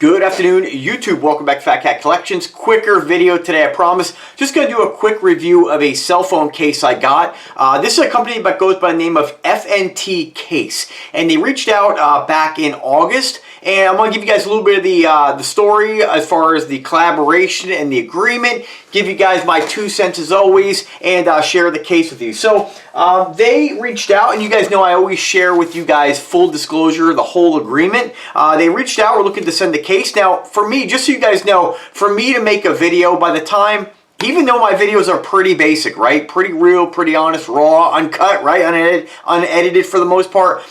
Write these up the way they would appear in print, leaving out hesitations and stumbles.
Good afternoon, YouTube. Welcome back to Fat Cat Collections. Quicker video today, I promise. Just going to do a quick review of a cell phone case I got. This is a company that goes by the name of FNTCASE, and they reached out back in August. And I'm going to give you guys a little bit of the story as far as the collaboration and the agreement. Give you guys my 2 cents as always, and share the case with you. So they reached out, and you guys know I always share with you guys full disclosure, the whole agreement. They reached out. We're looking to send the case. Now, for me, just so you guys know, for me to make a video, by the time, even though my videos are pretty basic, right? Pretty real, pretty honest, raw, uncut, right? Unedited for the most part.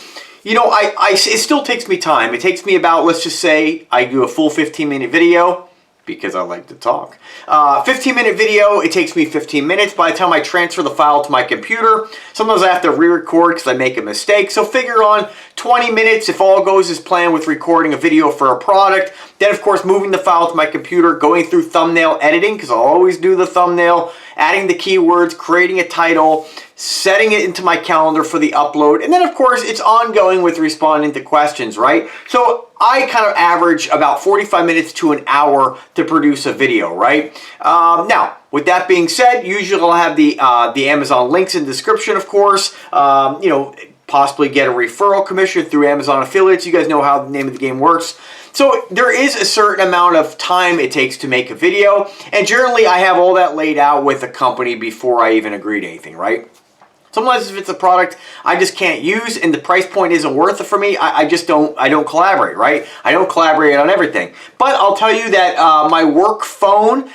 You know, it still takes me time. It takes me about, let's just say, I do a full 15-minute video because I like to talk. 15-minute video, it takes me 15 minutes. By the time I transfer the file to my computer, sometimes I have to re-record because I make a mistake. So figure on 20 minutes if all goes as planned with recording a video for a product. Then, of course, moving the file to my computer, going through thumbnail editing, because I'll always do the thumbnail, adding the keywords, creating a title, setting it into my calendar for the upload, and then of course it's ongoing with responding to questions, right? So I kind of average about 45 minutes to an hour to produce a video, right? Now, with that being said, usually I'll have the Amazon links in the description, of course. You know, possibly get a referral commission through Amazon affiliates. You guys know how the name of the game works. So there is a certain amount of time it takes to make a video, and generally I have all that laid out with a company before I even agree to anything, right? Sometimes if it's a product I just can't use and the price point isn't worth it for me, I don't collaborate, right? I don't collaborate on everything. But I'll tell you that my work phone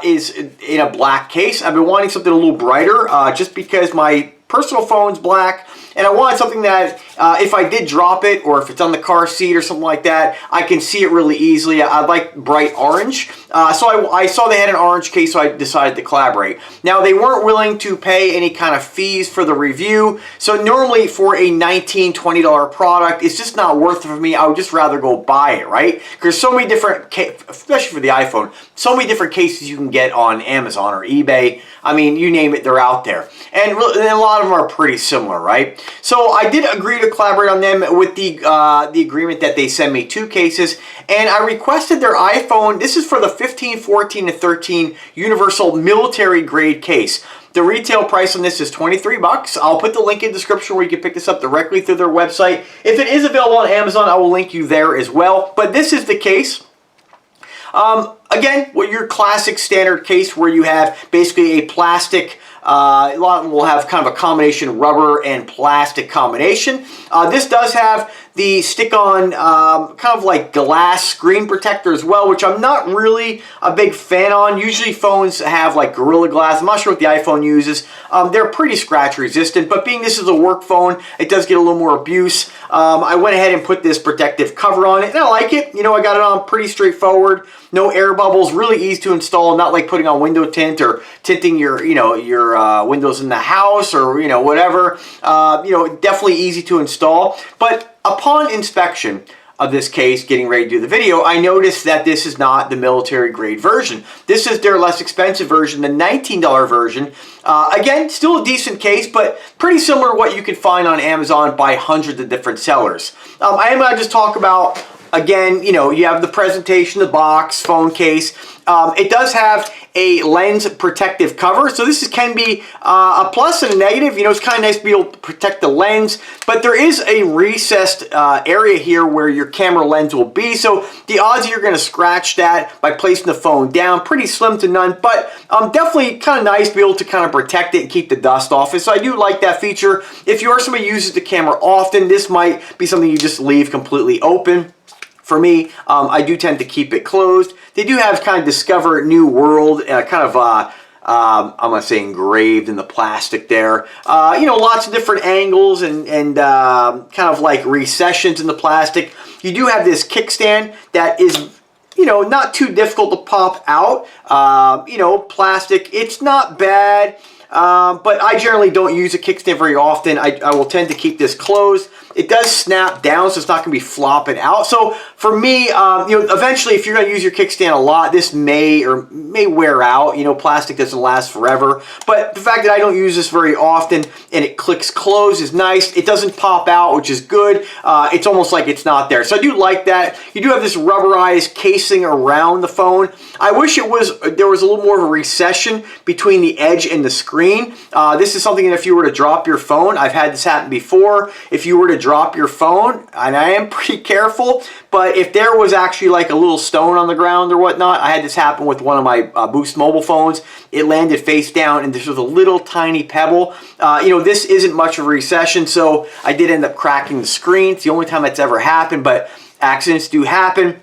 is in a black case. I've been wanting something a little brighter just because my personal phone's black, and I wanted something that if I did drop it, or if it's on the car seat or something like that, I can see it really easily. I like bright orange. So I saw they had an orange case, so I decided to collaborate. Now, they weren't willing to pay any kind of fees for the review, so normally for a $19, $20 product, it's just not worth it for me. I would just rather go buy it, right? Because so many different, especially for the iPhone, so many different cases you can get on Amazon or eBay. I mean, you name it, they're out there. And a lot of them are pretty similar, right? So I did agree to collaborate on them with the agreement that they send me 2 cases, and I requested their iPhone. This is for the 15, 14, and 13 universal military grade case. The retail price on this is $23. I'll put the link in the description where you can pick this up directly through their website. If it is available on Amazon, I will link you there as well. But this is the case. Again, your classic standard case where you have basically a plastic, a lot will have kind of a combination rubber and plastic combination. This does have the stick-on kind of like glass screen protector as well, which I'm not really a big fan on. Usually phones have like Gorilla Glass. I'm not sure what the iPhone uses. They're pretty scratch resistant, but being this is a work phone, it does get a little more abuse. I went ahead and put this protective cover on it, and I like it. You know, I got it on pretty straightforward. No air bubbles, really easy to install, not like putting on window tint or tinting your windows in the house or, whatever. Definitely easy to install. But upon inspection of this case, getting ready to do the video, I noticed that this is not the military grade version. This is their less expensive version, the $19 version. Again, still a decent case, but pretty similar to what you can find on Amazon by hundreds of different sellers. I am going to just talk about, again, you have the presentation, the box, phone case. It does have a lens protective cover, so this can be a plus and a negative. It's kind of nice to be able to protect the lens, but there is a recessed area here where your camera lens will be, so the odds you're going to scratch that by placing the phone down, pretty slim to none, but definitely kind of nice to be able to kind of protect it and keep the dust off it, so I do like that feature. If you are somebody who uses the camera often, this might be something you just leave completely open. For me, I do tend to keep it closed. They do have kind of Discover New World, kind of, I'm going to say engraved in the plastic there. Lots of different angles and kind of like recessions in the plastic. You do have this kickstand that is, not too difficult to pop out. Plastic, it's not bad. but I generally don't use a kickstand very often. I will tend to keep this closed. It does snap down, so it's not going to be flopping out. So for me, eventually, if you're going to use your kickstand a lot, this may wear out. Plastic doesn't last forever. But the fact that I don't use this very often and it clicks closed is nice. It doesn't pop out, which is good. It's almost like it's not there. So I do like that. You do have this rubberized casing around the phone. I wish there was a little more of a recession between the edge and the screen. This is something that if you were to drop your phone, I've had this happen before. If you were to drop your phone, and I am pretty careful, but if there was actually like a little stone on the ground or whatnot, I had this happen with one of my Boost mobile phones. It landed face down and this was a little tiny pebble. This isn't much of a recession, so I did end up cracking the screen. It's the only time that's ever happened, but accidents do happen.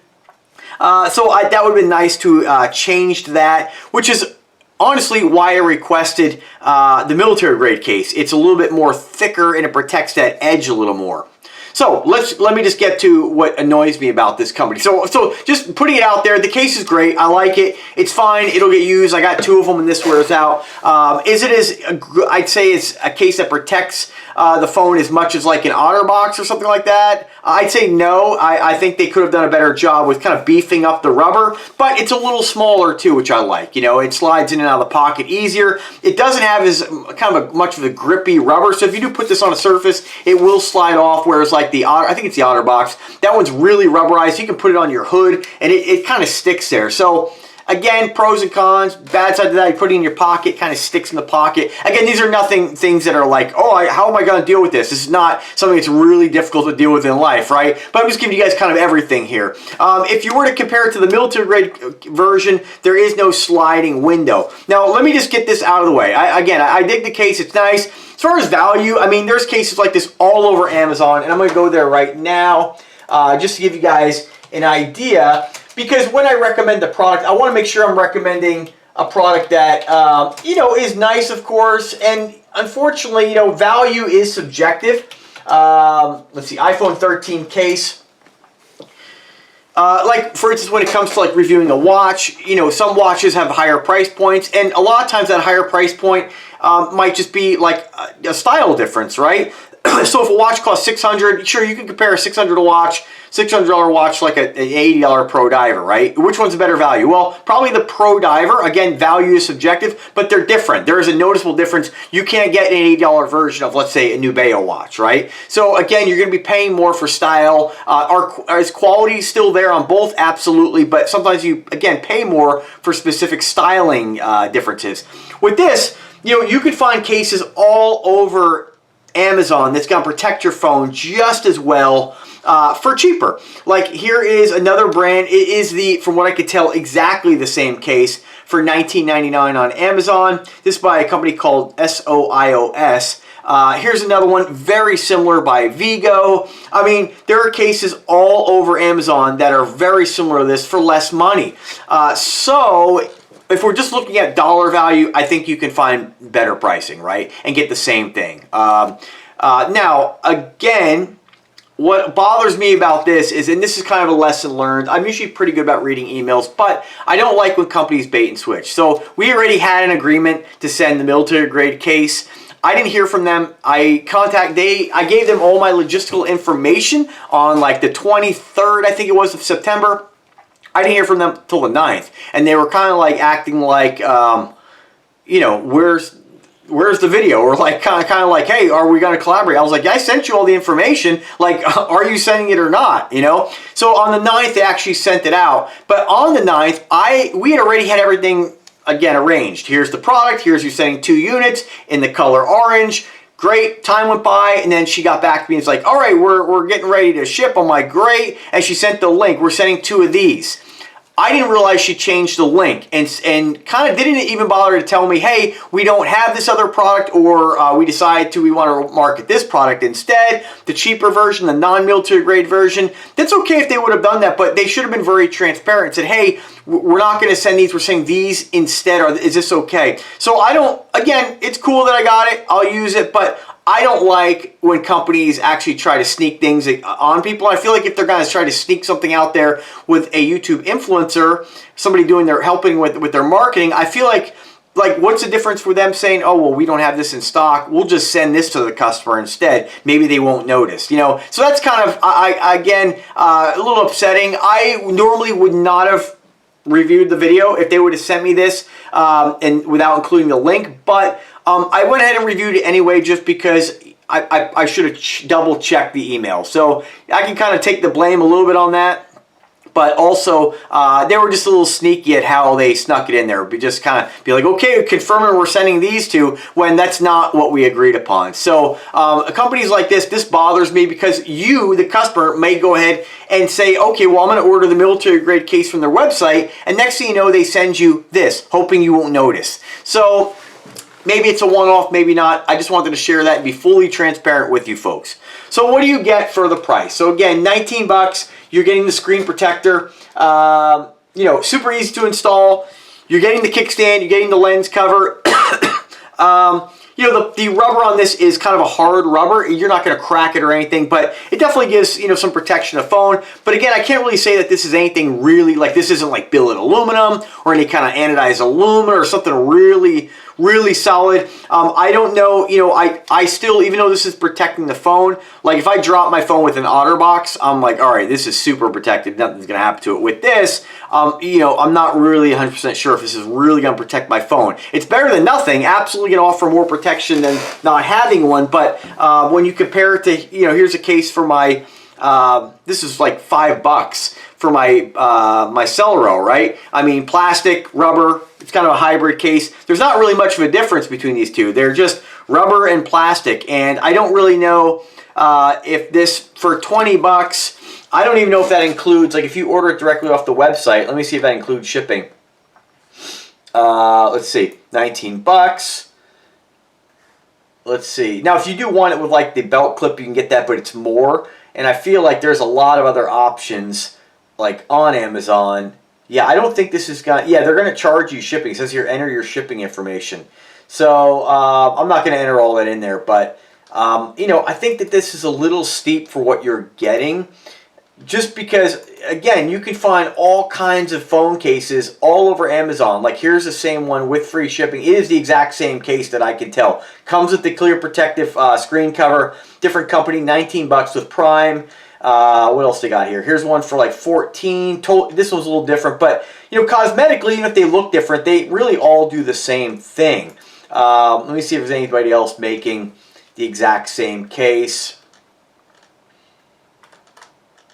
That would have been nice to change that, which is honestly why I requested the military grade case. It's a little bit more thicker and it protects that edge a little more. So let me just get to what annoys me about this company. So just putting it out there, the case is great. I like it. It's fine. It'll get used. I got 2 of them and this wears out. I'd say it's a case that protects the phone as much as like an OtterBox or something like that? I'd say no. I think they could have done a better job with kind of beefing up the rubber, but it's a little smaller too, which I like. It slides in and out of the pocket easier. It doesn't have as kind of much of a grippy rubber, so if you do put this on a surface, it will slide off, whereas like I think it's the OtterBox, that one's really rubberized. You can put it on your hood and it kind of sticks there. So again, pros and cons. Bad side of that, you put it in your pocket, kind of sticks in the pocket. Again, these are things that are like, how am I going to deal with this? This is not something that's really difficult to deal with in life, right? But I'm just giving you guys kind of everything here. If you were to compare it to the military grade version, there is no sliding window. Now, let me just get this out of the way. I dig the case. It's nice. As far as value, there's cases like this all over Amazon, and I'm going to go there right now just to give you guys an idea. Because when I recommend the product, I want to make sure I'm recommending a product that, is nice, of course. And unfortunately, value is subjective. Let's see, iPhone 13 case. Like, for instance, when it comes to like reviewing a watch, some watches have higher price points. And a lot of times that higher price point might just be like a style difference, right? So if a watch costs $600, sure, you can compare a $600 watch like an $80 Pro Diver, right? Which one's a better value? Well, probably the Pro Diver. Again, value is subjective, but they're different. There is a noticeable difference. You can't get an $80 version of, let's say, a Nubeo watch, right? So again, you're going to be paying more for style. Is quality still there on both? Absolutely, but sometimes you, again, pay more for specific styling differences. With this, you can find cases all over Amazon that's going to protect your phone just as well for cheaper. Like, here is another brand. It is from what I could tell, exactly the same case for $19.99 on Amazon. This is by a company called SOIOS. Here's another one, very similar, by Vigo. There are cases all over Amazon that are very similar to this for less money. So if we're just looking at dollar value, I think you can find better pricing, right? And get the same thing. Now, again, what bothers me about this is, and this is kind of a lesson learned, I'm usually pretty good about reading emails, but I don't like when companies bait and switch. So we already had an agreement to send the military grade case. I didn't hear from them. I gave them all my logistical information on like the 23rd, I think it was, of September. I didn't hear from them till the 9th, and they were kind of like acting like, where's the video? Or like kind of like, hey, are we going to collaborate? I was like, yeah, I sent you all the information. Like, are you sending it or not? So on the 9th, they actually sent it out. But on the 9th, we had already had everything, again, arranged. Here's the product. Here's you sending 2 units in the color orange. Great. Time went by, and then she got back to me and it's like, all right, we're getting ready to ship. I'm like, great. And she sent the link. We're sending 2 of these. I didn't realize she changed the link and kind of didn't even bother to tell me, hey, we don't have this other product, or we decided we want to market this product instead, the cheaper version, the non-military grade version. That's okay if they would have done that, but they should have been very transparent and said, hey, we're not going to send these, we're sending these instead, or is this okay? So again, it's cool that I got it, I'll use it, but I don't like when companies actually try to sneak things on people. I feel like if they're going to try to sneak something out there with a YouTube influencer, somebody helping with their marketing, I feel like like, what's the difference for them saying, oh, well, we don't have this in stock, we'll just send this to the customer instead? Maybe they won't notice, you know? So that's kind of, again, a little upsetting. I normally would not have reviewed the video if they would have sent me this and without including the link, but I went ahead and reviewed it anyway just because I should have double checked the email. So I can kind of take the blame a little bit on that. But also, they were just a little sneaky at how they snuck it in there. Just kind of be like, okay, confirming we're sending these to, when that's not what we agreed upon. So companies like this bothers me because you, the customer, may go ahead and say, okay, well, I'm going to order the military grade case from their website, and next thing you know, they send you this, hoping you won't notice. So maybe it's a one-off, maybe not. I just wanted to share that and be fully transparent with you folks. So what do you get for the price? So again, 19 bucks. You're getting the screen protector. You know, super easy to install. You're getting the kickstand. You're getting the lens cover. You know, the rubber on this is kind of a hard rubber. You're not going to crack it or anything, but it definitely gives, you know, some protection to the phone. But again, I can't really say that this is anything really, like, this isn't like billet aluminum or any kind of anodized aluminum or something really solid. I don't know, you know, I still, even though this is protecting the phone, like if I drop my phone with an OtterBox, I'm like, all right, this is super protected. Nothing's going to happen to it. With this, you know, I'm not really 100% sure if this is really going to protect my phone. It's better than nothing, absolutely going to offer more protection than not having one. But when you compare it to, you know, here's a case for my, this is like $5 for my my Celero, right? I mean, plastic, rubber, it's kind of a hybrid case. There's not really much of a difference between these two. They're just rubber and plastic, and I don't really know if this, for 20 bucks, I don't even know if that includes, like if you order it directly off the website, let me see if that includes shipping. Let's see, 19 bucks. Let's see. Now, if you do want it with like the belt clip, you can get that, but it's more. And I feel like there's a lot of other options like on Amazon. Yeah, I don't think this is got, yeah, they're going to charge you shipping. It says here, enter your shipping information. So I'm not going to enter all that in there, but you know, I think that this is a little steep for what you're getting. Just because, again, you can find all kinds of phone cases all over Amazon. Like here's the same one with free shipping. It is the exact same case that I can tell. Comes with the clear protective screen cover. Different company, 19 bucks with Prime. What else they got here? Here's one for like 14. This one's a little different, but you know, cosmetically, even if they look different, they really all do the same thing. Let me see if there's anybody else making the exact same case.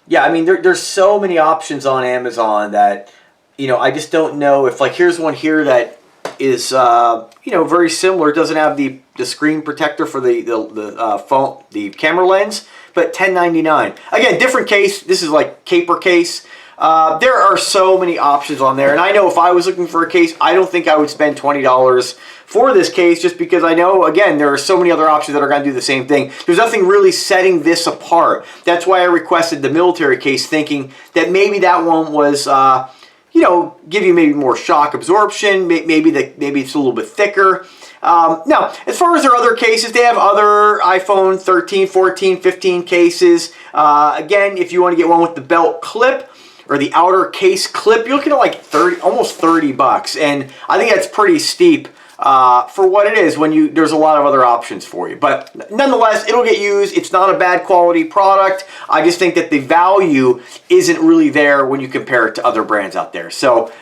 Yeah, I mean, there's so many options on Amazon that, you know, I just don't know if, like, here's one here that is, you know, very similar. It doesn't have the screen protector for the phone, the camera lens, but $10.99. Again, different case. This is like caper case. There are so many options on there, and I know if I was looking for a case, I don't think I would spend $20 for this case, just because I know, again, there are so many other options that are going to do the same thing. There's nothing really setting this apart. That's why I requested the military case, thinking that maybe that one was, you know, give you maybe more shock absorption, maybe it's a little bit thicker. Now, as far as their other cases, they have other iPhone 13, 14, 15 cases. Again, if you want to get one with the belt clip, or the outer case clip, you're looking at like almost 30 bucks. And I think that's pretty steep for what it is when there's a lot of other options for you. But nonetheless, it'll get used. It's not a bad quality product. I just think that the value isn't really there when you compare it to other brands out there. So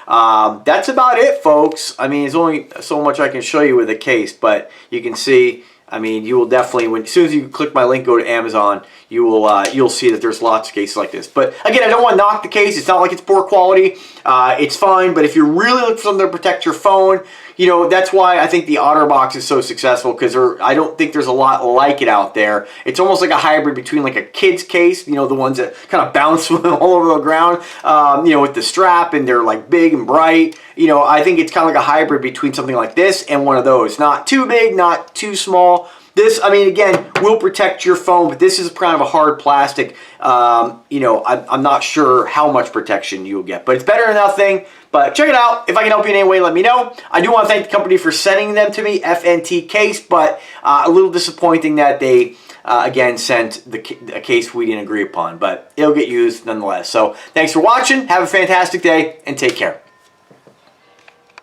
that's about it, folks. I mean, there's only so much I can show you with a case, but you can see, I mean, you will definitely, as soon as you click my link, go to Amazon, you will you'll see that there's lots of cases like this. But again, I don't want to knock the case. It's not like it's poor quality. It's fine. But if you're really looking for something to protect your phone, you know, that's why I think the OtterBox is so successful, because I don't think there's a lot like it out there. It's almost like a hybrid between like a kid's case, you know, the ones that kind of bounce all over the ground, you know, with the strap, and they're like big and bright. You know, I think it's kind of like a hybrid between something like this and one of those. Not too big, not too small. This, I mean, again, will protect your phone, but this is kind of a hard plastic. You know, I'm not sure how much protection you'll get, but it's better than nothing. But check it out. If I can help you in any way, let me know. I do want to thank the company for sending them to me, FNTCASE, but a little disappointing that they, again, sent a case we didn't agree upon, but it'll get used nonetheless. So thanks for watching. Have a fantastic day, and take care.